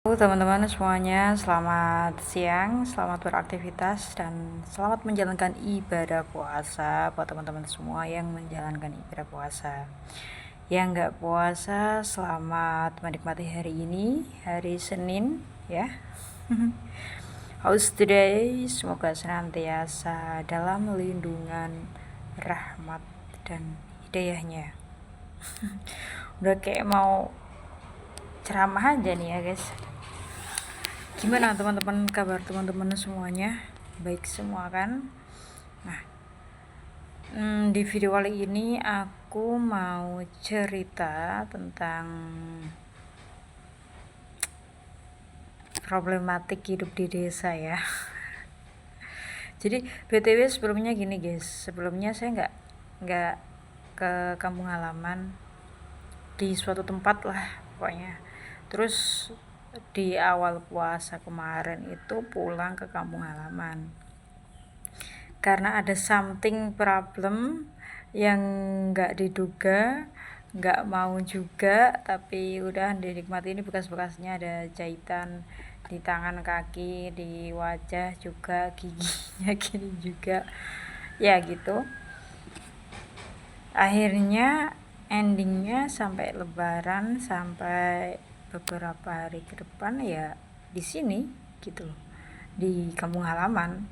Halo teman-teman semuanya, selamat siang, selamat beraktivitas, dan selamat menjalankan ibadah puasa buat teman-teman semua yang menjalankan ibadah puasa. Yang nggak puasa, selamat menikmati hari ini, hari Senin ya. How's today? Semoga senantiasa dalam lindungan, rahmat, dan hidayahnya. Udah kayak mau ceramah aja nih ya guys. Gimana teman-teman, kabar teman-teman semuanya? Baik semua kan? Nah, di video kali ini aku mau cerita tentang problematik hidup di desa ya. Jadi BTW sebelumnya gini guys, sebelumnya saya nggak ke kampung halaman, di suatu tempat lah pokoknya. Terus di awal puasa kemarin itu pulang ke kampung halaman karena ada something problem yang nggak diduga, nggak mau juga, tapi udah dinikmati. Ini bekas-bekasnya, ada jahitan di tangan, kaki, di wajah juga, giginya gini juga ya gitu. Akhirnya endingnya sampai lebaran, sampai beberapa hari ke depan ya di sini gitu loh, di kampung halaman.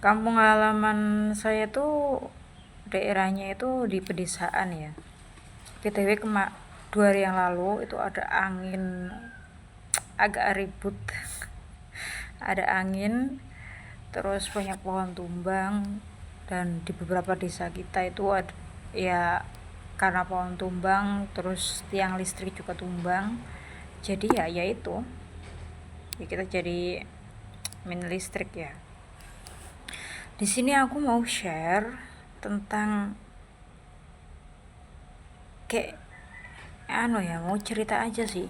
Kampung halaman saya tuh daerahnya itu di pedesaan ya. BTW 2 hari yang lalu itu ada angin agak ribut. Ada angin, terus banyak pohon tumbang, dan di beberapa desa kita itu ada ya, karena pohon tumbang terus tiang listrik juga tumbang. Jadi ya itu ya kita jadi min listrik ya. Di sini aku mau share tentang kayak mau cerita aja sih.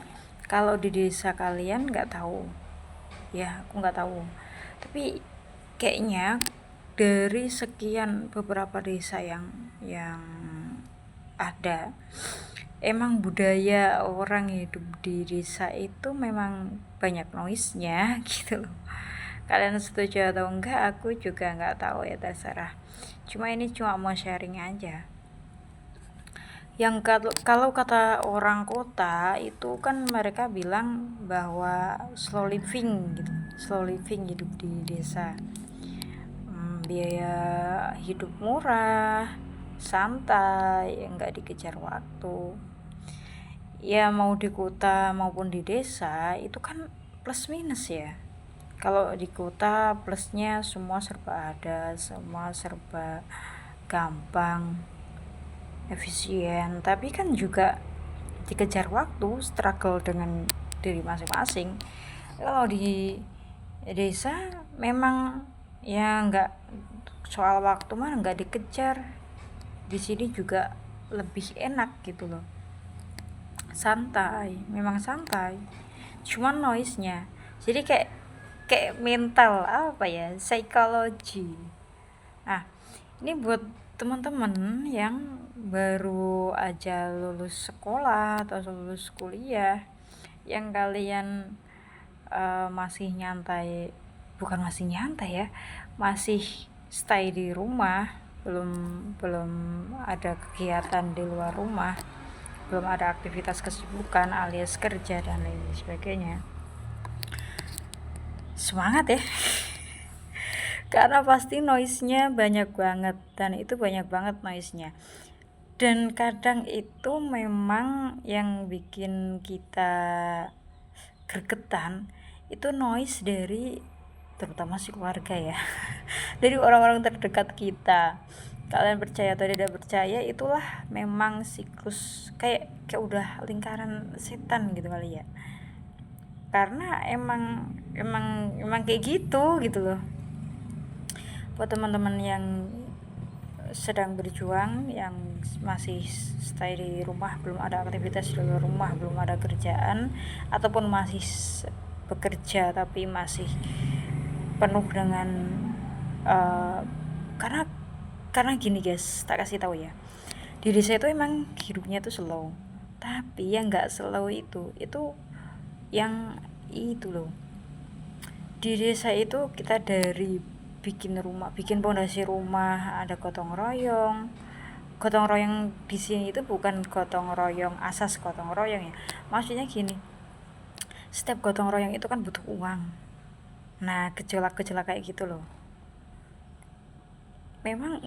Kalau di desa kalian nggak tahu ya, aku nggak tahu, tapi kayaknya dari sekian beberapa desa yang ada, emang budaya orang hidup di desa itu memang banyak noise-nya gitu loh. Kalian setuju atau enggak aku juga nggak tahu ya, terserah. Cuma mau sharing aja. Yang kalau kata orang kota itu kan mereka bilang bahwa slow living gitu, slow living hidup di desa. Biaya hidup murah, santai, nggak dikejar waktu. Ya mau di kota maupun di desa itu kan plus minus ya. Kalau di kota plusnya semua serba ada, semua serba gampang, efisien, tapi kan juga dikejar waktu, struggle dengan diri masing-masing. Kalau di desa memang ya nggak, soal waktu mah nggak dikejar. Di sini juga lebih enak gitu loh, santai, memang santai, cuman noise nya jadi kayak mental apa ya, psikologi. Nah, ini buat teman-teman yang baru aja lulus sekolah atau lulus kuliah, yang kalian masih nyantai, bukan masih nyantai ya, masih stay di rumah, belum belum ada kegiatan di luar rumah, belum ada aktivitas kesibukan alias kerja dan lain sebagainya. Semangat ya. Karena pasti noise-nya banyak banget, dan itu banyak banget noise-nya. Dan kadang itu memang yang bikin kita gregetan itu noise dari, terutama si keluarga ya. Dari orang-orang terdekat kita. Kalian percaya atau tidak percaya, itulah memang siklus, kayak udah lingkaran setan gitu kali ya. Karena emang kayak gitu loh. Buat teman-teman yang sedang berjuang, yang masih stay di rumah, belum ada aktivitas di luar rumah, belum ada kerjaan, ataupun masih bekerja tapi masih penuh dengan karena gini guys, tak kasih tahu ya, di desa itu emang hidupnya tuh slow, tapi yang nggak slow itu yang itu loh. Di desa itu kita dari bikin rumah, bikin pondasi rumah, ada gotong royong. Gotong royong di sini itu bukan gotong royong asas gotong royong ya. Maksudnya gini, setiap gotong royong itu kan butuh uang. Nah, gejolak-gejolak kayak gitu loh. Memang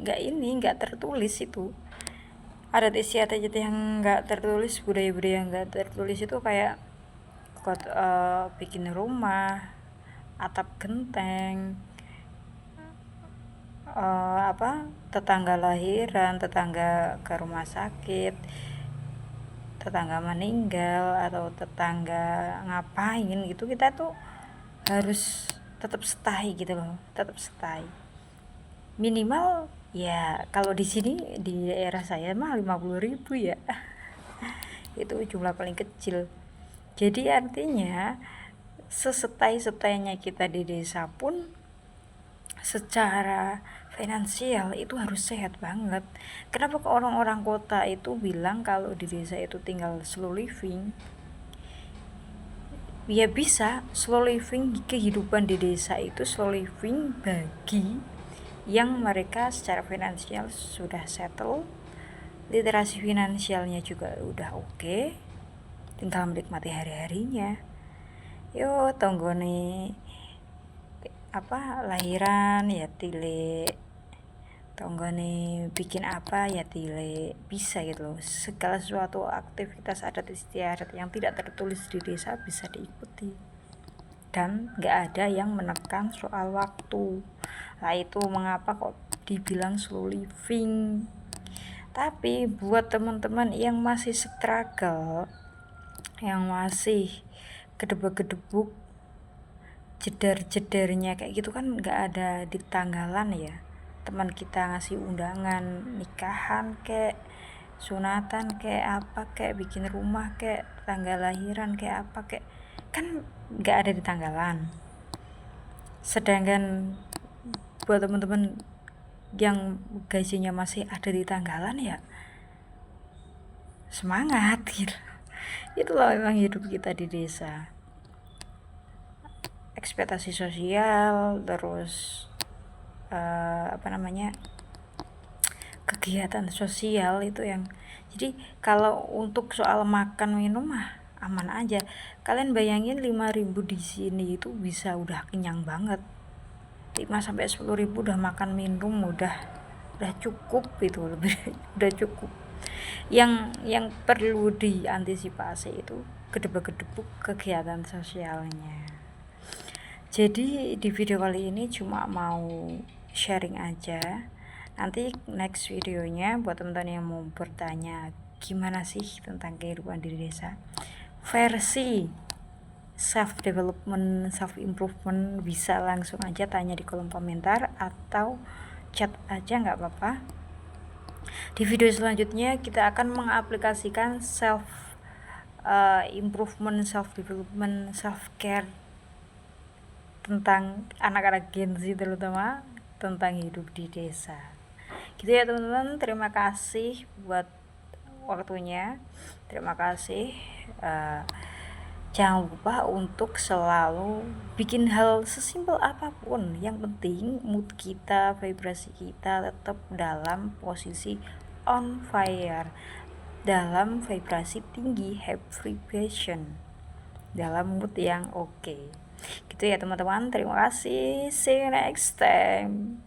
nggak tertulis itu. Adat istiadat yang nggak tertulis, budaya-budaya yang nggak tertulis itu kayak bikin rumah, atap genteng, tetangga lahiran, tetangga ke rumah sakit, tetangga meninggal atau tetangga ngapain gitu, kita tuh harus tetap stay gitu loh, tetap stay. Minimal ya kalau di sini di daerah saya mah 50.000 ya. Itu jumlah paling kecil. Jadi artinya sesetai-setainya kita di desa pun secara finansial itu harus sehat banget. Kenapa ke orang-orang kota itu bilang kalau di desa itu tinggal slow living? Ya bisa, slow living, kehidupan di desa itu slow living bagi yang mereka secara finansial sudah settle, literasi finansialnya juga udah oke, tinggal menikmati hari-harinya. Yo tonggone lahiran ya tile, tonggone bikin apa ya tile, bisa gitu loh. Segala sesuatu aktivitas adat istiadat yang tidak tertulis di desa bisa diikuti, dan gak ada yang menekan soal waktu. Nah itu mengapa kok dibilang slow living. Tapi buat teman-teman yang masih struggle, yang masih gedebuk-gedebuk, jedar-jedarnya kayak gitu kan gak ada di tanggalan ya. Teman kita ngasih undangan nikahan kayak sunatan kayak apa, kayak bikin rumah kayak tanggal lahiran kayak apa, kayak kan gak ada di tanggalan. Sedangkan buat teman-teman yang gajinya masih ada di tanggalan ya semangat gitu. Itulah memang hidup kita di desa. Ekspektasi sosial, terus kegiatan sosial itu yang, jadi kalau untuk soal makan minum mah aman aja. Kalian bayangin 5.000 di sini itu bisa udah kenyang banget. 5-10.000 udah makan minum udah cukup itu, lebih udah cukup. Yang perlu diantisipasi itu gedebuk-gedebuk kegiatan sosialnya. Jadi di video kali ini cuma mau sharing aja. Nanti next videonya buat teman-teman yang mau bertanya gimana sih tentang kehidupan di desa, versi self development, self improvement, bisa langsung aja tanya di kolom komentar atau chat aja, nggak apa-apa. Di video selanjutnya kita akan mengaplikasikan self improvement, self development, self care tentang anak-anak Gen Z, terutama tentang hidup di desa. Gitu ya teman-teman, terima kasih buat waktunya, terima kasih. Jangan lupa untuk selalu bikin hal sesimpel apapun, yang penting mood kita, vibrasi kita tetap dalam posisi on fire, dalam vibrasi tinggi, high vibration, dalam mood yang oke. Gitu ya teman-teman, terima kasih, see you next time.